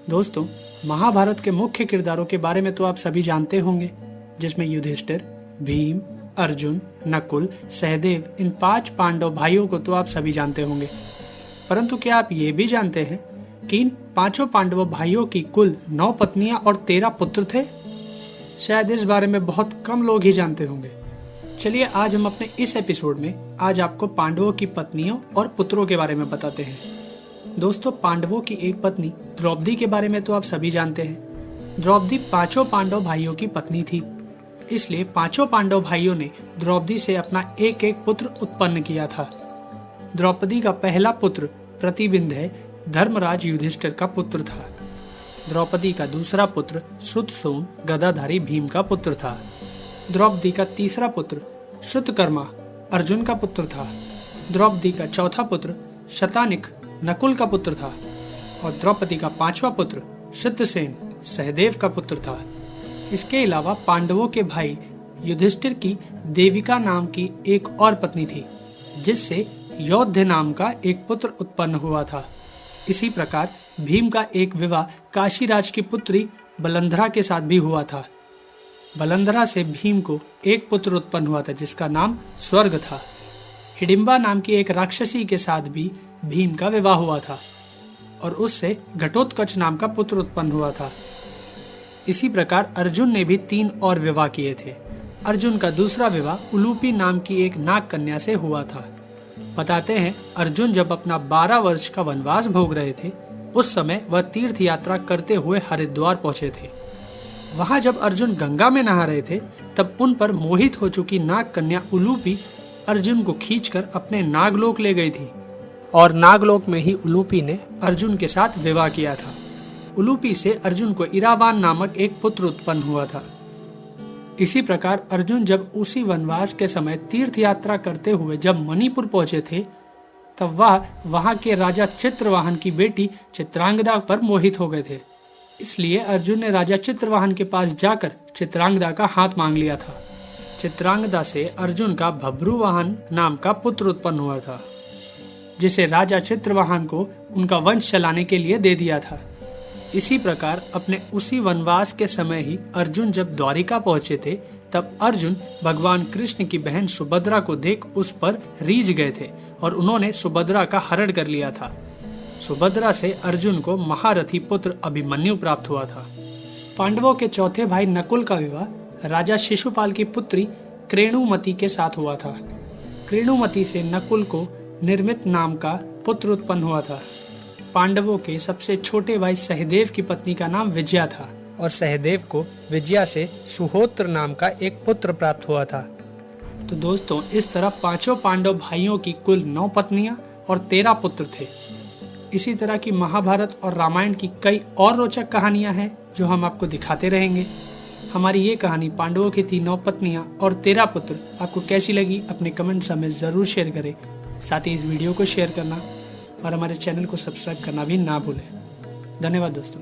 दोस्तों, महाभारत के मुख्य किरदारों के बारे में तो आप सभी जानते होंगे, जिसमें युधिष्ठिर, भीम, अर्जुन, नकुल, सहदेव, इन 5 पांडव भाइयों को तो आप सभी जानते होंगे। परंतु क्या आप ये भी जानते हैं कि इन 5 पांडव भाइयों की कुल 9 पत्नियां और 13 पुत्र थे? शायद इस बारे में बहुत कम लोग ही जानते होंगे। चलिए आज हम अपने इस एपिसोड में आज आपको पांडवों की पत्नियों और पुत्रों के बारे में बताते हैं। दोस्तों, पांडवों की एक पत्नी द्रौपदी के बारे में तो आप सभी जानते हैं। द्रौपदी 5 पांडव भाइयों की पत्नी थी, इसलिए 5 पांडव भाइयों ने द्रौपदी से अपना एक एक पुत्र उत्पन्न किया था। द्रौपदी का पहला पुत्र प्रतिबिंदय धर्मराज युधिष्ठिर का पुत्र था। द्रौपदी का दूसरा पुत्र सुतसोम गदाधारी भीम का पुत्र था। द्रौपदी का तीसरा पुत्र श्रुतकर्मा अर्जुन का पुत्र था। द्रौपदी का चौथा पुत्र शतानिक नकुल का पुत्र था और द्रौपदी का 5वां पुत्र श्रुतसेन सहदेव का पुत्र था। इसके अलावा पांडवों के भाई युधिष्ठिर की देविका नाम की एक और पत्नी थी, जिससे योद्ध नाम का एक पुत्र उत्पन्न हुआ था। इसी प्रकार भीम का एक विवाह काशीराज की पुत्री बलंधरा के साथ भी हुआ था। बलंधरा से भीम को एक पुत्र उत्पन्न हुआ था, जिसका नाम स्वर्ग था। हिडिंबा नाम की एक राक्षसी के साथ भी भीम का विवाह हुआ था और उससे घटोत्कच नाम का पुत्र उत्पन्न हुआ था। इसी प्रकार अर्जुन ने भी 3 और विवाह किए थे। अर्जुन का दूसरा विवाह उलूपी नाम की एक नाग कन्या से हुआ था। बताते हैं, अर्जुन जब अपना 12 वर्ष का वनवास भोग रहे थे, उस समय वह तीर्थ यात्रा करते हुए हरिद्वार पहुंचे थे। वहां जब अर्जुन गंगा में नहा रहे थे, तब उन पर मोहित हो चुकी नाग कन्या उलूपी अर्जुन को खींचकर अपने नागलोक ले गई थी और नागलोक में ही उलूपी ने अर्जुन के साथ विवाह किया था। उलूपी से अर्जुन को इरावान नामक एक पुत्र उत्पन्न हुआ था। इसी प्रकार अर्जुन जब उसी वनवास के समय तीर्थ यात्रा करते हुए जब मणिपुर पहुंचे थे, तब वह वहां के राजा चित्रवाहन की बेटी चित्रांगदा पर मोहित हो गए थे। इसलिए अर्जुन ने राजा चित्रवाहन के पास जाकर चित्रांगदा का हाथ मांग लिया था। चित्रांगदा से अर्जुन का भब्रुवाहन नाम का पुत्र उत्पन्न हुआ था, जिसे राजा चित्रवाहन को उनका वंश चलाने के लिए दे दिया था। इसी प्रकार अपने उसी वनवास के समय ही अर्जुन जब द्वारिका पहुंचे थे, तब अर्जुन भगवान कृष्ण की बहन सुभद्रा को देख उस पर रीझ गए थे और उन्होंने सुभद्रा का हरण कर लिया था। सुभद्रा से अर्जुन को महारथी पुत्र अभिमन्यु प्राप्त हुआ था। पांडवों के चौथे भाई नकुल का विवाह राजा शिशुपाल की पुत्री क्रेणुमती के साथ हुआ था। क्रेणुमती से नकुल को निर्मित नाम का पुत्र उत्पन्न हुआ था। पांडवों के सबसे छोटे भाई सहदेव की पत्नी का नाम विजया था और सहदेव को विजया से सुहोत्र नाम का एक पुत्र प्राप्त हुआ था। तो दोस्तों, इस तरह 5 पांडव भाइयों की कुल 9 पत्नियां और 13 पुत्र थे। इसी तरह की महाभारत और रामायण की कई और रोचक कहानियां हैं जो हम आपको दिखाते रहेंगे। हमारी ये कहानी पांडवों की थी 9 पत्नियां और 13 पुत्र आपको कैसी लगी, अपने कमेंट्स हमें जरूर शेयर करें। साथ ही इस वीडियो को शेयर करना और हमारे चैनल को सब्सक्राइब करना भी ना भूलें। धन्यवाद दोस्तों।